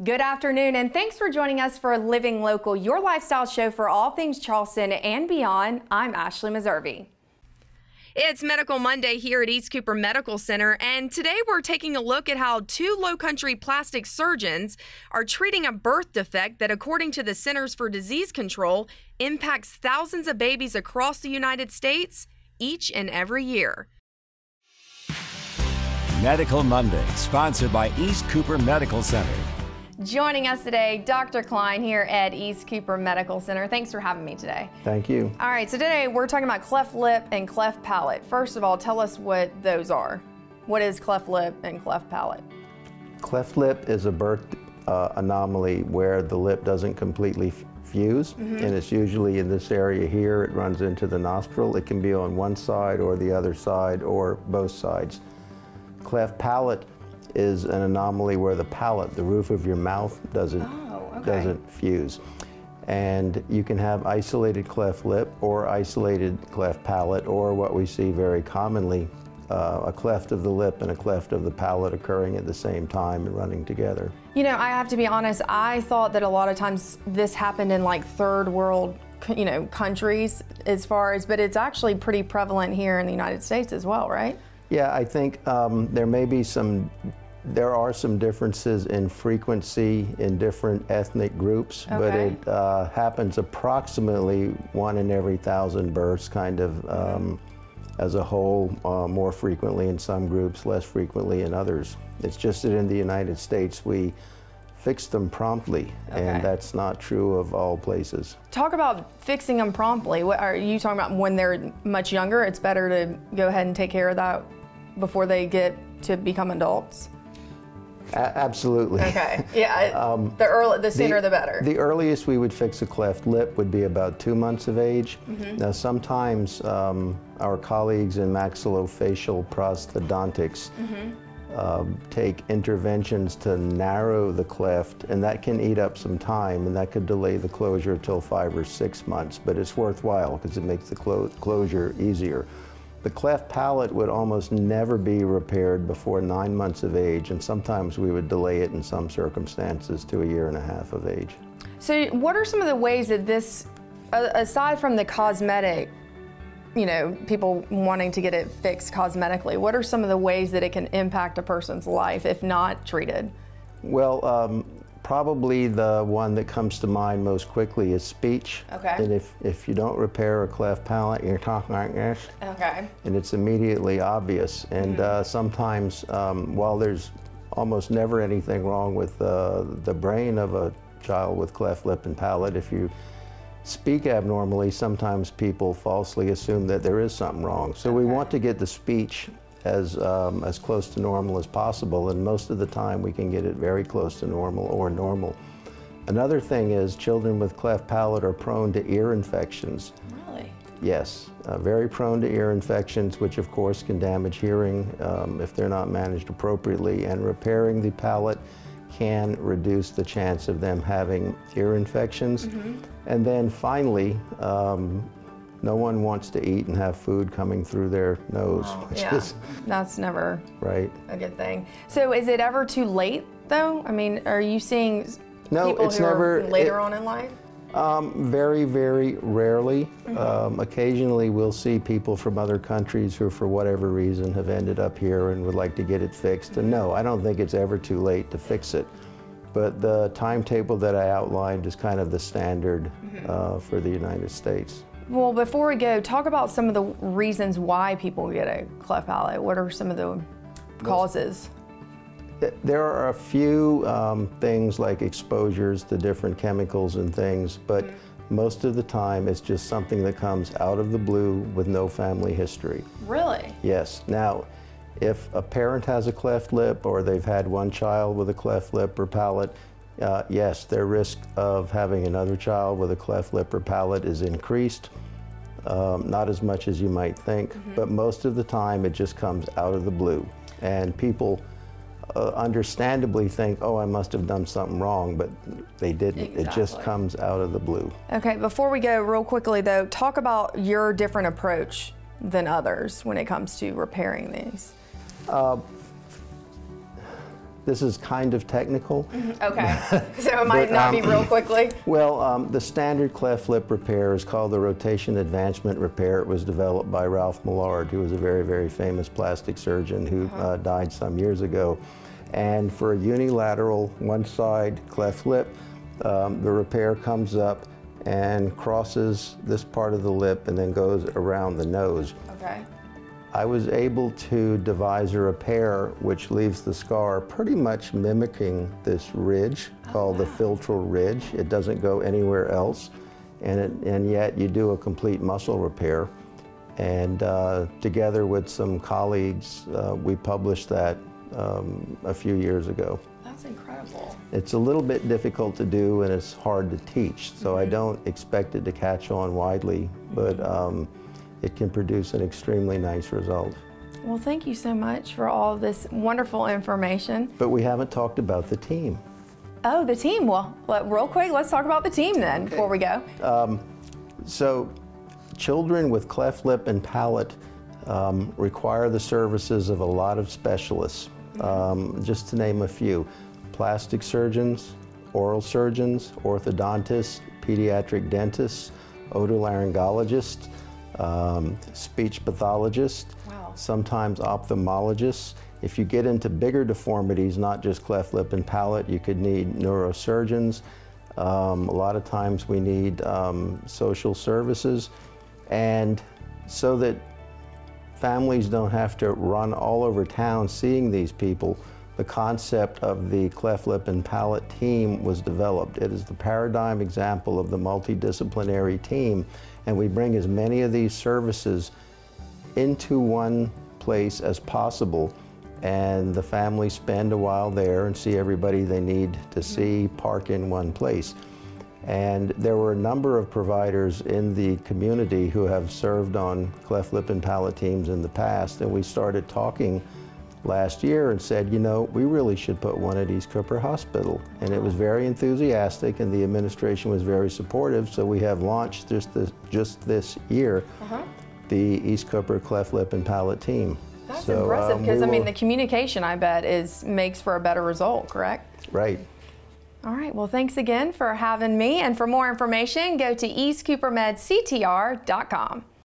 Good afternoon, and thanks for joining us for Living Local, your lifestyle show for all things Charleston and beyond. I'm Ashley Meservey. It's Medical Monday here at East Cooper Medical Center, and today we're taking a look at how two low-country plastic surgeons are treating a birth defect that, according to the Centers for Disease Control, impacts thousands of babies across the United States each and every year. Medical Monday, sponsored by East Cooper Medical Center. Joining us today, Dr. Klein here at East Cooper Medical Center. Thanks for having me today. Thank you. All right, so today we're talking about cleft lip and cleft palate. First of all, tell us what those are. What is cleft lip and cleft palate? Cleft lip is a birth anomaly where the lip doesn't completely fuse, and it's usually in this area here. It runs into the nostril. It can be on one side or the other side or both sides. Cleft palate is an anomaly where the palate, the roof of your mouth, doesn't fuse. And you can have isolated cleft lip or isolated cleft palate, or what we see very commonly, a cleft of the lip and a cleft of the palate occurring at the same time and running together. You know, I have to be honest, I thought that a lot of times this happened in like third world, countries but it's actually pretty prevalent here in the United States as well, right? Yeah, I think there are some differences in frequency in different ethnic groups, but it happens approximately 1 in every 1,000 births, kind of as a whole, more frequently in some groups, less frequently in others. It's just that in the United States, we fix them promptly, and that's not true of all places. Talk about fixing them promptly. What are you talking about? When they're much younger, it's better to go ahead and take care of that before they get to become adults? Absolutely. Okay. Yeah. The sooner the better. The earliest we would fix a cleft lip would be about 2 months of age. Now, sometimes our colleagues in maxillofacial prosthodontics take interventions to narrow the cleft, and that can eat up some time, and that could delay the closure till 5 or 6 months. But it's worthwhile because it makes the closure easier. The cleft palate would almost never be repaired before 9 months of age, and sometimes we would delay it in some circumstances to 1.5 years of age. So what are some of the ways that this, aside from the cosmetic, people wanting to get it fixed cosmetically, what are some of the ways that it can impact a person's life if not treated? Well, probably the one that comes to mind most quickly is speech. And if you don't repair a cleft palate, you're talking like this. And it's immediately obvious. And sometimes, while there's almost never anything wrong with the brain of a child with cleft lip and palate, if you speak abnormally, sometimes people falsely assume that there is something wrong. So we want to get the speech as close to normal as possible, and most of the time we can get it very close to normal or normal. Another thing is children with cleft palate are prone to ear infections. Really? Yes, very prone to ear infections, which of course can damage hearing if they're not managed appropriately, and repairing the palate can reduce the chance of them having ear infections. And then finally, no one wants to eat and have food coming through their nose, that's never a good thing. So is it ever too late, though? I mean, are you seeing people who are later on in life? Very, very rarely. Occasionally we'll see people from other countries who, for whatever reason, have ended up here and would like to get it fixed. And no, I don't think it's ever too late to fix it. But the timetable that I outlined is kind of the standard for the United States. Well, before we go, talk about some of the reasons why people get a cleft palate. What are some of the causes? There are a few things like exposures to different chemicals and things, but most of the time it's just something that comes out of the blue with no family history. Really? Yes. Now, if a parent has a cleft lip or they've had one child with a cleft lip or palate, yes, their risk of having another child with a cleft lip or palate is increased. Not as much as you might think, but most of the time it just comes out of the blue. And people understandably think, oh, I must have done something wrong, but they didn't. It just comes out of the blue. Okay, before we go, real quickly though, talk about your different approach than others when it comes to repairing these. This is kind of technical. Okay, so it might not be real quickly. Well, the standard cleft lip repair is called the rotation advancement repair. It was developed by Ralph Millard, who was a very, very famous plastic surgeon who died some years ago. And for a unilateral one-side cleft lip, the repair comes up and crosses this part of the lip and then goes around the nose. Okay. I was able to devise a repair which leaves the scar pretty much mimicking this ridge called the philtral ridge. It doesn't go anywhere else, and yet you do a complete muscle repair. And together with some colleagues, we published that a few years ago. That's incredible. It's a little bit difficult to do and it's hard to teach, so I don't expect it to catch on widely, but it can produce an extremely nice result. Well, thank you so much for all this wonderful information. But we haven't talked about the team. Oh, the team. Well, real quick, let's talk about the team then before we go. So children with cleft lip and palate require the services of a lot of specialists. Just to name a few: plastic surgeons, oral surgeons, orthodontists, pediatric dentists, otolaryngologists, speech pathologists, sometimes ophthalmologists. If you get into bigger deformities, not just cleft lip and palate, you could need neurosurgeons. A lot of times we need social services. And so that families don't have to run all over town seeing these people, the concept of the cleft lip and palate team was developed. It is the paradigm example of the multidisciplinary team, and we bring as many of these services into one place as possible, and the families spend a while there and see everybody they need to see, park in one place. And there were a number of providers in the community who have served on cleft lip and palate teams in the past, and we started talking last year and said, you know, we really should put one at East Cooper Hospital. And it was very enthusiastic, and the administration was very supportive, so we have launched just this year the East Cooper Cleft Lip and Palate team. That's impressive, because I mean the communication, I bet, makes for a better result, correct? Right. All right, well, thanks again for having me, and for more information, go to eastcoopermedctr.com.